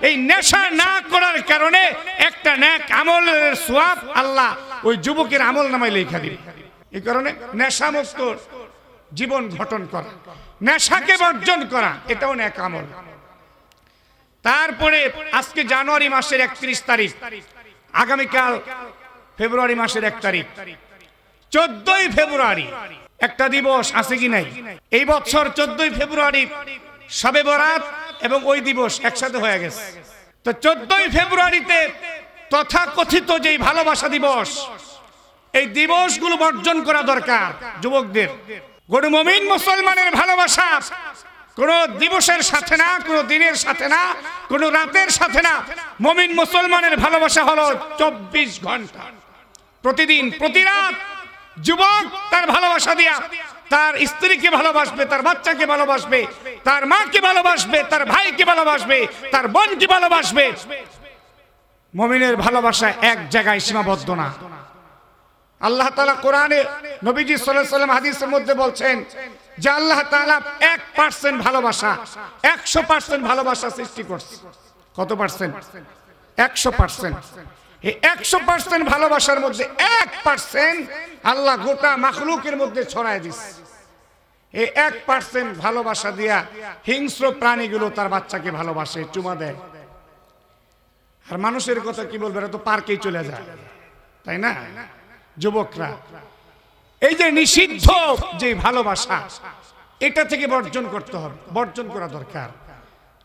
এই নেশা না করার কারণে একটা নেক আমলের সওয়াব আল্লাহ ওই যুবকের আমল নামায় লেখা দিবে। এই কারণে নেশা মুক্ত জীবন গঠন করা, নেশাকে বর্জন করা, এটাও নেক আমল। তারপরে আজকে জানুয়ারি মাসের 31 তারিখ, আগামীকাল ফেব্রুয়ারি মাসের 1 তারিখ, 14ই ফেব্রুয়ারি একটা দিবস আছে কি নাই? এই বছর 14ই ফেব্রুয়ারি শবে বরাত এবং ওই দিবস একসাথে হয়ে গেছে। তো 14ই ফেব্রুয়ারিতে তথাকথিত যেই ভালোবাসা দিবস, এই দিবসগুলো বর্জন করা দরকার যুবকদের। কোন মুমিন মুসলমানের ভালোবাসা কোন দিবসের সাথে না, কোন দিনের সাথে না, কোন রাতের সাথে না। মুমিন মুসলমানের ভালোবাসা হলো 24 ঘন্টা, প্রতিদিন, প্রতি রাত। যুবক তার ভালোবাসা দিয়া তার স্ত্রীকে ভালোবাসবে, তার বাচ্চাকে ভালোবাসবে, তার মাকে ভালোবাসবে, তার ভাইকে ভালোবাসবে, তার বোনকে ভালোবাসবে। মুমিনের ভালোবাসা এক জায়গায় সীমাবদ্ধ না। আল্লাহ তাআলা কোরআনে নবীজি সাল্লাল্লাহু আলাইহি ওয়াসাল্লাম হাদিসের মধ্যে বলছেন যে আল্লাহ তাআলা 1% ভালোবাসা 100% ভালোবাসা সৃষ্টি করছে। কত পার্সেন্ট? 100%। এই 100% ভালোবাসার মধ্যে 1% আল্লাহ গোটা মাখলুকের মধ্যে ছড়ায় দিচ্ছে। এই 1% ভালোবাসা দিয়া হিংস্র প্রাণীগুলো তার বাচ্চাকে ভালোবাসে, চুমা দেয়। আর মানুষের কথা কি বলবে, এরা তো পার্কেই চলে যায়, তাই না? যুবকরা এই যে নিষিদ্ধ যে ভালোবাসা, এটা থেকে বর্জন করতে হবে, বর্জন করা দরকার।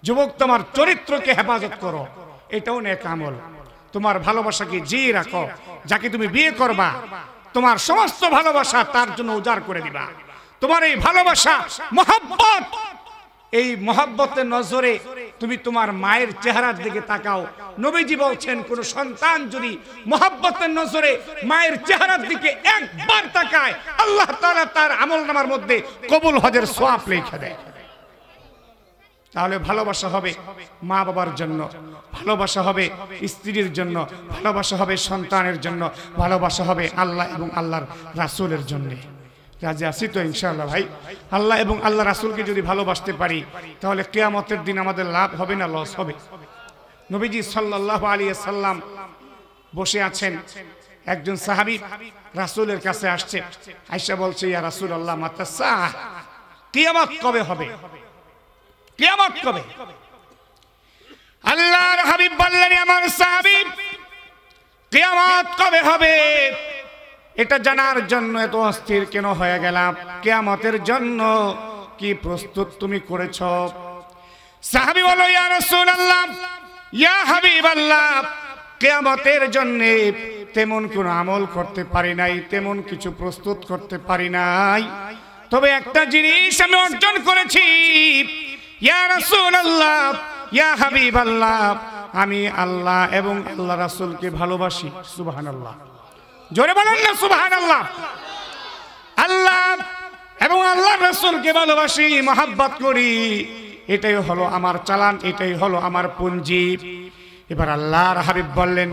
যুবক, তোমার চরিত্রকে হেফাজত করো, এটাও নেক আমল। তোমার ভালোবাসাকে জিয়ে রাখো। যাকে তুমি বিয়ে করবা, তোমার সমস্ত ভালোবাসা তার জন্য উজাড় করে দিবা। তোমার এই ভালোবাসা মহব্বত, এই মহব্বতের নজরে তুমি তোমার মায়ের চেহারার দিকে তাকাও। নবীজি বলছেন কোন সন্তান যদি মহব্বতের নজরে মায়ের চেহারার দিকে একবার তাকায়, আল্লাহ তাআলা তার আমলনামার মধ্যে কবুল হজের সওয়াব লিখে দেয়। তাহলে ভালোবাসা হবে মা বাবার জন্য, ভালোবাসা হবে স্ত্রীর জন্য, ভালোবাসা হবে সন্তানের জন্য, ভালোবাসা হবে আল্লাহ এবং আল্লাহর রাসূলের জন্য। রাজি আছি তো ইনশাআল্লাহ ভাই? আল্লাহ এবং আল্লাহ রাসূলকে যদি ভালোবাসতে পারি, তাহলে কিয়ামতের দিন আমাদের লাভ হবে না লস হবে? নবীজি সাল্লাল্লাহু আলাইহি ওয়াসাল্লাম বসে আছেন, একজন সাহাবী রাসূলের কাছে আসছে, আয়েশা বলছে, ইয়া রাসূলুল্লাহ মাতা সাআহ, কিয়ামত কবে হবে? কিয়ামত কবে? আল্লাহর হাবিব বললেন, আমার সাহাবী, কিয়ামত কবে হবে এটা জানার জন্য এত অস্থির কেন হয়ে গেলাম? কিয়ামতের জন্য কি প্রস্তুত তুমি করেছো? সাহাবী বলল, ইয়া রাসূলুল্লাহ, ইয়া হাবিবাল্লাহ, কিয়ামতের জন্য তেমন কোনো আমল করতে পারি নাই, তেমন কিছু প্রস্তুত করতে পারি নাই, তবে একটা জিনিস আমি অর্জন করেছি। ইয়া রাসূলুল্লাহ, ইয়া হাবিবাল্লাহ, আমি আল্লাহ এবং আল্লাহ রাসূলকে ভালোবাসি। সুবহানাল্লাহ, জোরে বলেন না সুবহানাল্লাহ। আল্লাহ এবং আল্লাহর রাসূলকে ভালোবাসি, মহব্বত করি, এটাই হলো আমার চালান, এটাই হলো আমার পুঞ্জি। এবার আল্লাহর হাবিব বললেন,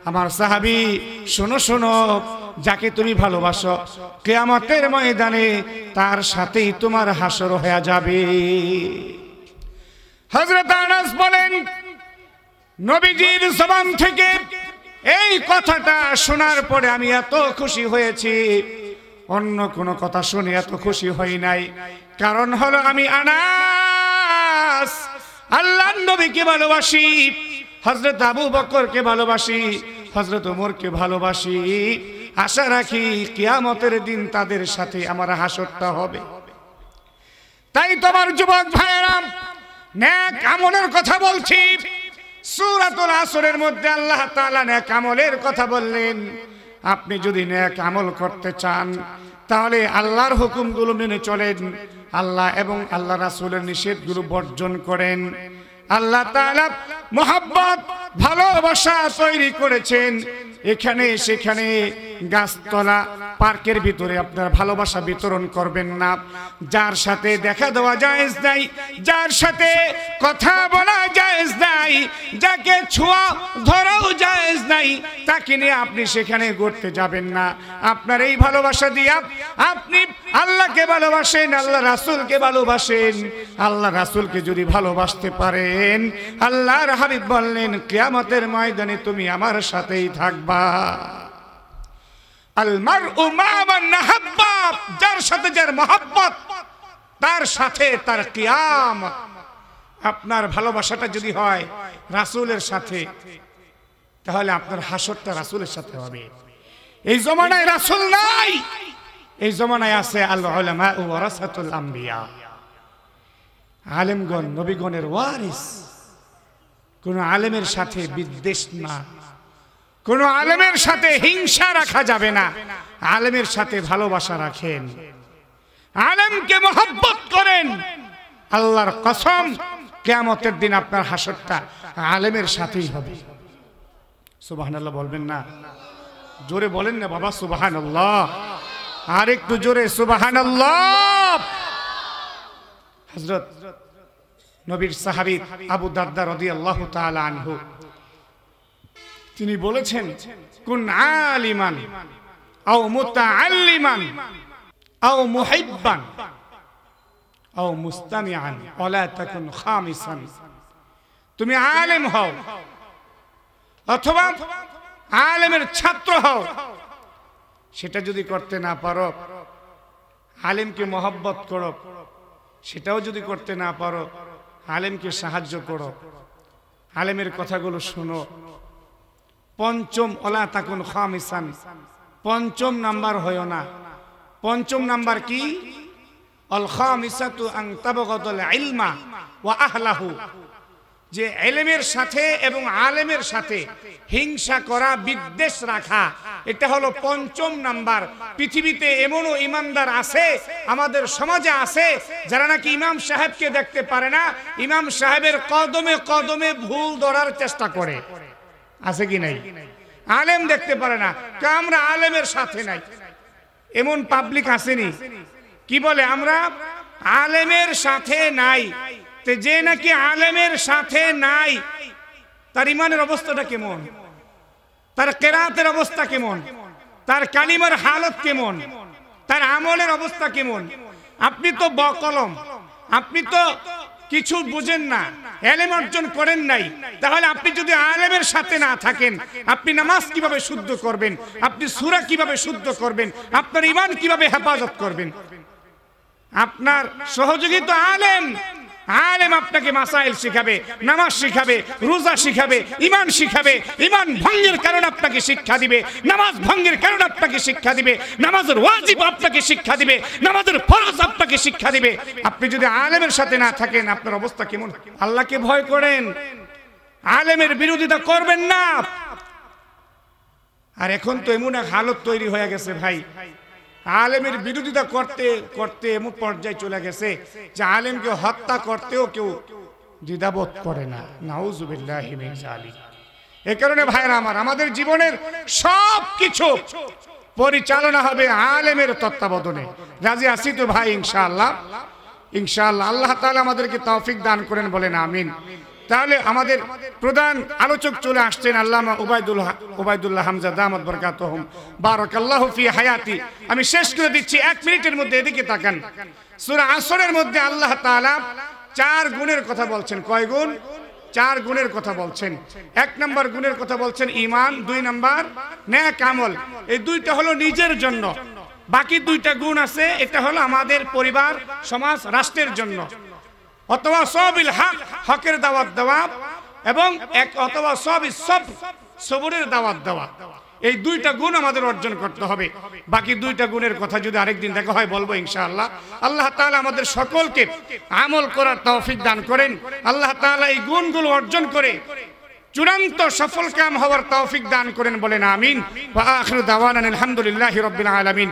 আমার সাহাবী শোনো শোনো, যাকে তুমি ভালোবাসো কিয়ামতের ময়দানে তার সাথেই তোমার হাসর হয়ে যাবে। হযরত আনাস বলেন, নবীজির জবান থেকে এই কথাটা শোনার পরে আমি এত খুশি হয়েছি, অন্য কোনো কথা শুনে এত খুশি হই নাই। কারণ হলো আমি আনাস আল্লাহর নবীকে ভালোবাসি, হযরত আবু বকরকে ভালোবাসি, হযরত ওমরকে ভালোবাসি। আশা রাখি কিয়ামতের দিন তাদের সাথে আমার হাসরটা হবে। তাই তোমার যুবক ভাইয়েরা, নেক আমলের কথা বলছি। সূরাতুল আসরের মধ্যে আল্লাহ তাআলা নেক আমলের কথা বললেন। আপনি যদি নেক আমল করতে চান, তাহলে আল্লাহর হুকুমগুলো মেনে চলেন, আল্লাহ এবং আল্লাহ রাসূলের নিষেধগুলো বর্জন করেন। আল্লাহ তাআলা মহব্বত, ভালোবাসা তৈরি করেছেন। এখানে সেখানে গাছতলা পার্কের ভিতরে আপনার ভালোবাসা বিতরণ করবেন না। যার সাথে দেখা দেওয়া জায়েজ নাই, যার সাথে কথা বলা জায়েজ নাই, যাকে ছোঁয়া ধরাও জায়েজ নাই, তাকে নিয়ে আপনি সেখানে ঘুরতে যাবেন না। আপনার এই ভালোবাসা দিয়ে আপনি আল্লাহকে ভালোবাসেন, আল্লাহ রাসূলকে ভালোবাসেন। আল্লাহ রাসূলকে যদি ভালোবাসতে পারেন, আল্লাহর হাবিব বললেন, কিয়ামতের ময়দানে তুমি আমার সাথেই থাকবা। আল মারউ মা মান নাহাব্বা, যার সাথে যার মহব্বত, তার সাথে তার কিয়ামত। আপনার ভালোবাসাটা যদি হয় রাসূলের সাথে, তাহলে আপনার হাসরটা রাসূলের সাথে হবে। এই জমানায় রাসূল নাই, এই জমানায় আছে আল উলামা ওয়ারাসাতুল আম্বিয়া, আলেমগণ নবীগণের ওয়ারিস। কোন আলেমের সাথে বিদ্বেষ না, কোন আলেমের সাথে হিংসা রাখা যাবে না, আলেমের সাথে ভালোবাসা রাখেন, আলেমকে মহব্বত করেন। আল্লাহর কসম, কিয়ামতের দিন আপনার হাসরটা আলেমের সাথেই হবে। সুবহানাল্লাহ বলবেন না? জোরে বলেন না বাবা সুবহানাল্লাহ। আর একটু জোরে সুবহানাল্লাহ। হযরত নবীর সাহাবী আবু দারদা রাদিয়াল্লাহু তাআলা আনহু তিনি বলেছেন, কুন আলিমান আও মুতাআল্লিমান আও মুহিব্বান আও মুস্তামিআন ওয়ালা তাকুন খামিসান। তুমি আলেম হও অথবা আলেমের ছাত্র হও, সেটা যদি করতে না পারো, আলেমকে মহব্বত করো, সেটাও যদি করতে না পারো, আলেমকে সাহায্য করো, আলেমের কথাগুলো শোনো। পঞ্চম ওয়ালা তাকুন খামিসান, পঞ্চম নাম্বার হয় না। পঞ্চম নাম্বার কি? আল খামিসাতু আন তাবগাদুল ইলমা ওয়া আহলাহু, যে ইলমের সাথে এবং আলেমের সাথে হিংসা করা, বিদ্বেষ রাখা, এটা হলো পঞ্চম নাম্বার। পৃথিবীতে এমনও ইমানদার আছে, আমাদের সমাজে আছে, যারা নাকি ইমাম সাহেবকে দেখতে পারে না, ইমাম সাহেবের কদমে কদমে ভুল ধরার চেষ্টা করে। আছে কি নাই? আলেম দেখতে পারে না, আমরা আলেমের সাথে নাই, এমন পাবলিক আসেনি। কি বলে আমরা আলেমের সাথে নাই। যে নাকি আলেমের সাথে নাই, তার ইমানের অবস্থাটা কেমন, তার কেরাতের অবস্থা কেমন, তার কালিমার হালত কেমন, তার আমলের অবস্থা কেমন? আপনি তো বকলম, আপনি তো কিছু বুঝেন না, ইলম অর্জন করেন নাই, তাহলে আপনি যদি আলেমের সাথে না থাকেন, আপনি নামাজ কিভাবে শুদ্ধ করবেন? আপনি সূরা কিভাবে শুদ্ধ করবেন? আপনার ঈমান কিভাবে হেফাজত করবেন? আপনার সহযোগী তো আলেম। আলেম আপনাকে মাসাইল শিখাবে, নামাজ শিখাবে, রোজা শিখাবে, ঈমান শিখাবে, ঈমান ভঙ্গের কারণ আপনাকে শিক্ষা দিবে, নামাজ ভঙ্গের কারণ আপনাকে শিক্ষা দিবে, নামাজের ওয়াজিব আপনাকে শিক্ষা দিবে, নামাজের ফরজ আপনাকে শিক্ষা দিবে। আপনি যদি আলেমের সাথে না থাকেন, আপনার অবস্থা কেমন? আল্লাহকে ভয় করেন, আলেমের বিরোধিতা করবেন না। আর এখন তো এমন এক হালত তৈরি হয়ে গেছে ভাই, আলেমের বিরোধিতা করতে করতে এমন পর্যায়ে চলে গেছে যে আলেমকে হত্যা করতেও কেউ দ্বিধাবোধ করে না। নাউজুবিল্লাহি মিন যালিক। এই কারণে ভাইরা আমার, আমাদের জীবনের সব কিছু পরিচালনা হবে আলেমের তত্ত্বাবধানে। রাজি আছি তো ভাই? ইনশাআল্লাহ, ইনশাআল্লাহ। আল্লাহ তাআলা আমাদেরকে তৌফিক দান করেন, বলেন আমিন। তাহলে আমাদের প্রধান আলোচক চলে আসছেন, আল্লামা উবাইদুল্লাহ হামজা দামাত বরকাতুহুম, বারাকাল্লাহু ফি হায়াতি। আমি শেষ করে দিচ্ছি 1 মিনিটের মধ্যে। এদিকে তাকান, সূরা আসরের মধ্যে আল্লাহ তাআলা 4 গুণের কথা বলছেন। কয় গুণ? 4 গুণের কথা বলছেন। 1 নাম্বার গুণের কথা বলছেন ঈমান, 2 নাম্বার নেক আমল। এই দুইটা হলো নিজের জন্য, বাকি 2টা গুণ আছে, এটা হলো আমাদের পরিবার, সমাজ, রাষ্ট্রের জন্য। অথবা সবিল হক, হকের দাওয়াত দেওয়া, এবং অথবা সবরের দাওয়াত দেওয়া। এই 2টা গুণ আমাদের অর্জন করতে হবে। বাকি 2টা গুণের কথা যদি আরেকদিন দেখা হয় বলবো ইনশাআল্লাহ। আল্লাহ তাআলা আমাদের সকলকে আমল করার তৌফিক দান করেন। আল্লাহ তাআলা এই গুণগুলো অর্জন করে চূড়ান্ত সফল কাম হওয়ার তৌফিক দান করেন, বলেন আমিন। ওয়া আখিরু দাওয়ানা আলহামদুলিল্লাহি রাব্বিল আলামিন।